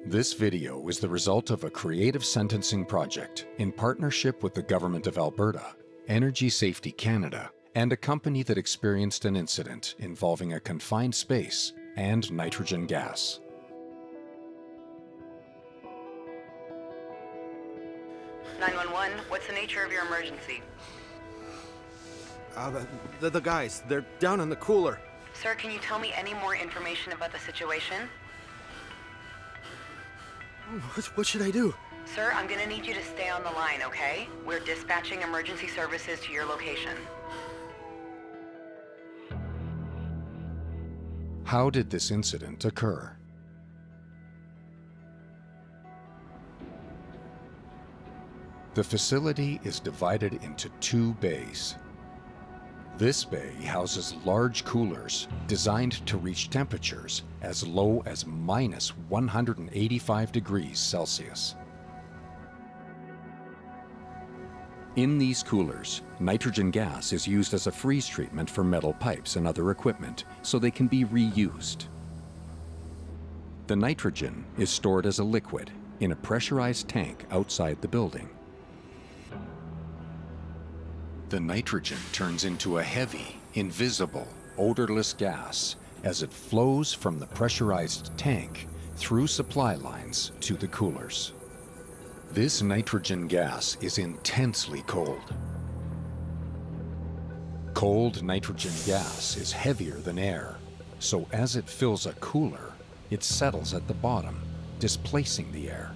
This video is the result of a creative sentencing project in partnership with the Government of Alberta, Energy Safety Canada, and a company that experienced an incident involving a confined space and nitrogen gas. What's the nature of your emergency? The guys, they're down in the cooler. Sir, can you tell me any more information about the situation? What should I do? Sir, I'm gonna need you to stay on the line, okay? We're dispatching emergency services to your location. How did this incident occur? The facility is divided into two bays. This bay houses large coolers designed to reach temperatures as low as minus 185 degrees Celsius. In these coolers, nitrogen gas is used as a freeze treatment for metal pipes and other equipment so they can be reused. The nitrogen is stored as a liquid in a pressurized tank outside the building. The nitrogen turns into a heavy, invisible, odorless gas as it flows from the pressurized tank through supply lines to the coolers. This nitrogen gas is intensely cold. Cold nitrogen gas is heavier than air, so as it fills a cooler, it settles at the bottom, displacing the air.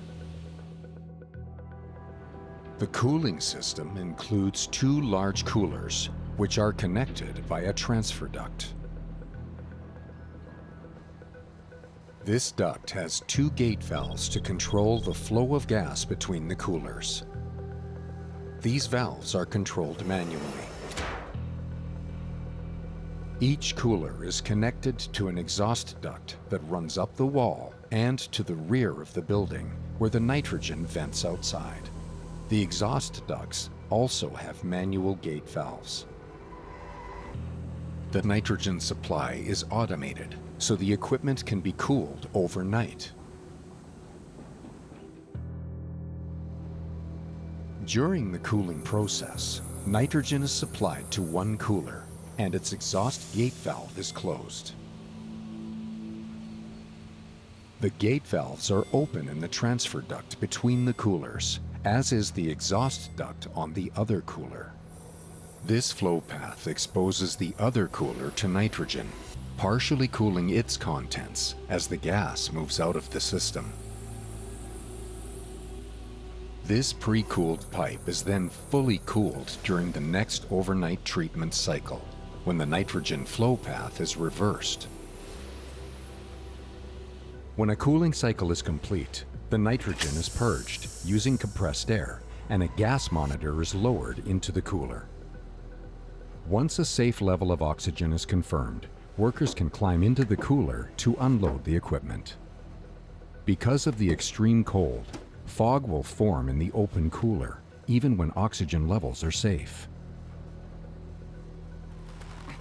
The cooling system includes two large coolers, which are connected by a transfer duct. This duct has two gate valves to control the flow of gas between the coolers. These valves are controlled manually. Each cooler is connected to an exhaust duct that runs up the wall and to the rear of the building, where the nitrogen vents outside. The exhaust ducts also have manual gate valves. The nitrogen supply is automated, so the equipment can be cooled overnight. During the cooling process, nitrogen is supplied to one cooler, and its exhaust gate valve is closed. The gate valves are open in the transfer duct between the coolers, as is the exhaust duct on the other cooler. This flow path exposes the other cooler to nitrogen, partially cooling its contents as the gas moves out of the system. This pre-cooled pipe is then fully cooled during the next overnight treatment cycle, when the nitrogen flow path is reversed. When a cooling cycle is complete, the nitrogen is purged using compressed air, and a gas monitor is lowered into the cooler. Once a safe level of oxygen is confirmed, workers can climb into the cooler to unload the equipment. Because of the extreme cold, fog will form in the open cooler, even when oxygen levels are safe.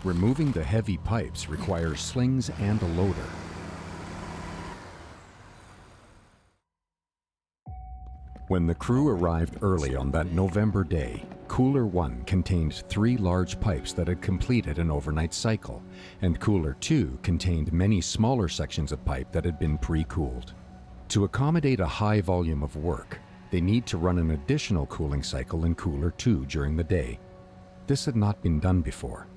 Removing the heavy pipes requires slings and a loader. When the crew arrived early on that November day, Cooler 1 contained 3 large pipes that had completed an overnight cycle, and Cooler 2 contained many smaller sections of pipe that had been pre-cooled. To accommodate a high volume of work, they need to run an additional cooling cycle in Cooler 2 during the day. This had not been done before.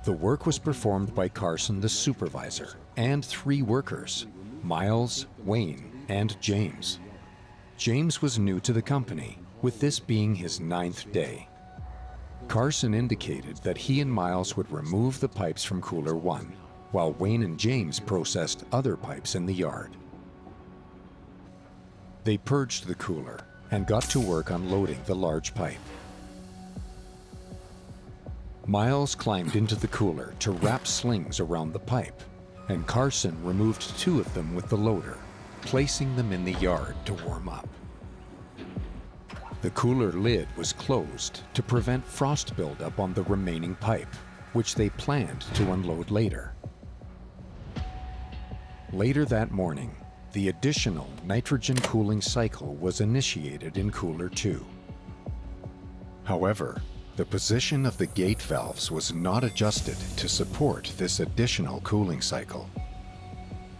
The work was performed by Carson, the supervisor, and 3 workers, Miles, Wayne, and James. James was new to the company, with this being his 9th day. Carson indicated that he and Miles would remove the pipes from Cooler 1, while Wayne and James processed other pipes in the yard. They purged the cooler and got to work unloading the large pipe. Miles climbed into the cooler to wrap slings around the pipe, and Carson removed 2 of them with the loader, placing them in the yard to warm up. The cooler lid was closed to prevent frost buildup on the remaining pipe, which they planned to unload later. Later that morning, the additional nitrogen cooling cycle was initiated in Cooler 2. However, the position of the gate valves was not adjusted to support this additional cooling cycle.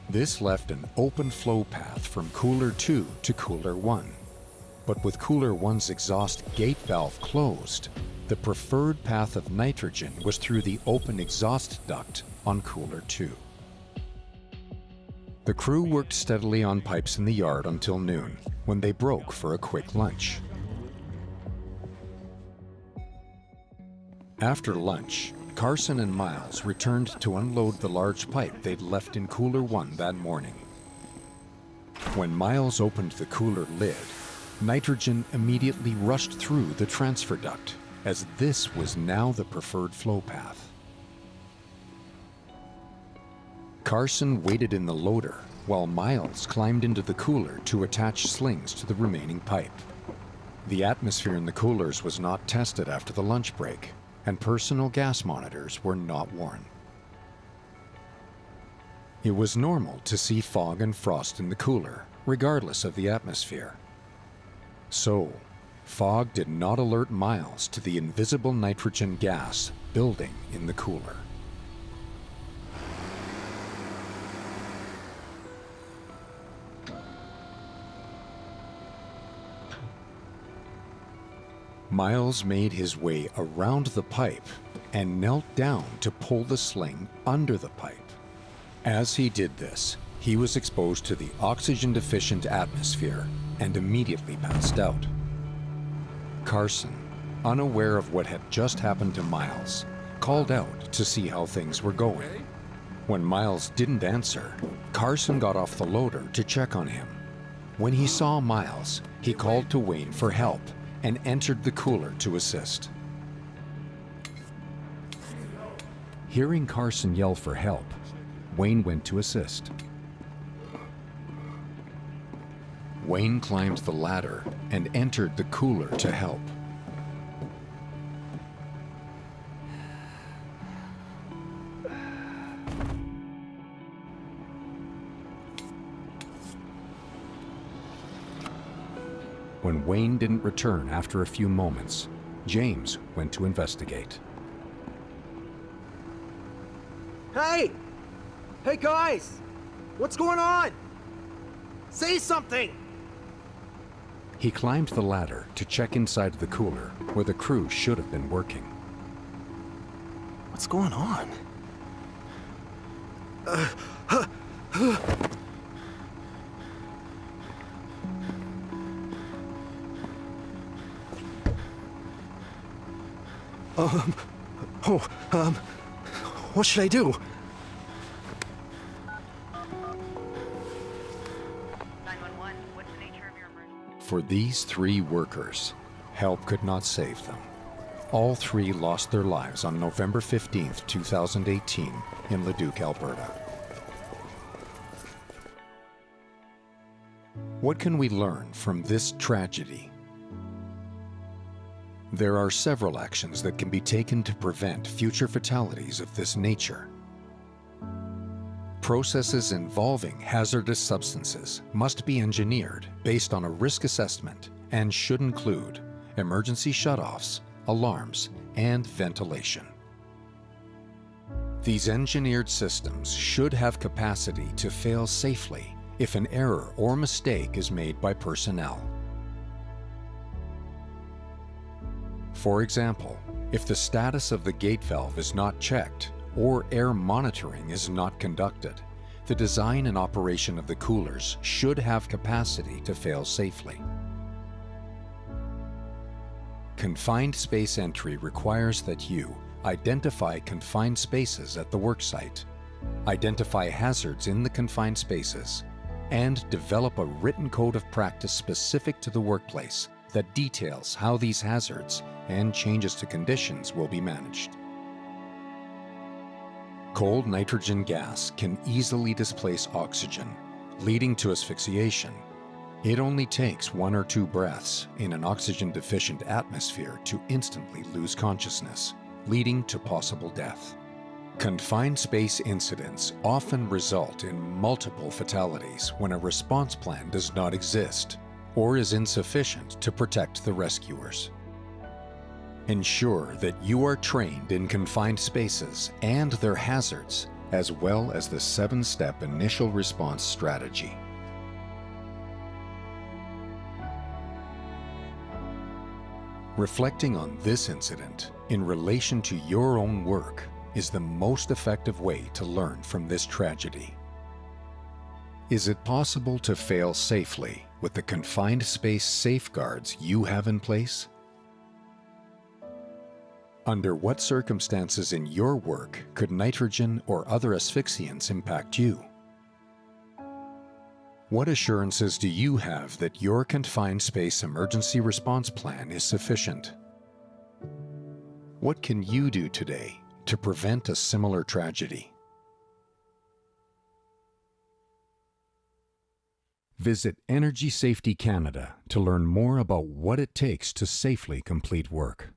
This left an open flow path from Cooler 2 to Cooler 1. But with Cooler 1's exhaust gate valve closed, the preferred path of nitrogen was through the open exhaust duct on Cooler 2. The crew worked steadily on pipes in the yard until noon, when they broke for a quick lunch. After lunch, Carson and Miles returned to unload the large pipe they'd left in Cooler 1 that morning. When Miles opened the cooler lid, nitrogen immediately rushed through the transfer duct, as this was now the preferred flow path. Carson waited in the loader while Miles climbed into the cooler to attach slings to the remaining pipe. The atmosphere in the coolers was not tested after the lunch break, and personal gas monitors were not worn. It was normal to see fog and frost in the cooler, regardless of the atmosphere. So, fog did not alert Miles to the invisible nitrogen gas building in the cooler. Miles made his way around the pipe and knelt down to pull the sling under the pipe. As he did this, he was exposed to the oxygen-deficient atmosphere and immediately passed out. Carson, unaware of what had just happened to Miles, called out to see how things were going. When Miles didn't answer, Carson got off the loader to check on him. When he saw Miles, he called to Wayne for help and entered the cooler to assist. Hearing Carson yell for help, Wayne went to assist. Wayne climbed the ladder and entered the cooler to help. When Wayne didn't return after a few moments, James went to investigate. Hey! Hey guys! What's going on? Say something! He climbed the ladder to check inside the cooler where the crew should have been working. What's going on? What should I do? 911, what's the nature of your emergency? For these three workers, help could not save them. All three lost their lives on November 15th, 2018 in Leduc, Alberta. What can we learn from this tragedy? There are several actions that can be taken to prevent future fatalities of this nature. Processes involving hazardous substances must be engineered based on a risk assessment and should include emergency shutoffs, alarms, and ventilation. These engineered systems should have capacity to fail safely if an error or mistake is made by personnel. For example, if the status of the gate valve is not checked or air monitoring is not conducted, the design and operation of the coolers should have capacity to fail safely. Confined space entry requires that you identify confined spaces at the worksite, identify hazards in the confined spaces, and develop a written code of practice specific to the workplace that details how these hazards and changes to conditions will be managed. Cold nitrogen gas can easily displace oxygen, leading to asphyxiation. It only takes 1 or 2 breaths in an oxygen-deficient atmosphere to instantly lose consciousness, leading to possible death. Confined space incidents often result in multiple fatalities when a response plan does not exist or is insufficient to protect the rescuers. Ensure that you are trained in confined spaces and their hazards, as well as the 7-step initial response strategy. Reflecting on this incident in relation to your own work is the most effective way to learn from this tragedy. Is it possible to fail safely with the confined space safeguards you have in place? Under what circumstances in your work could nitrogen or other asphyxiants impact you? What assurances do you have that your confined space emergency response plan is sufficient? What can you do today to prevent a similar tragedy? Visit Energy Safety Canada to learn more about what it takes to safely complete work.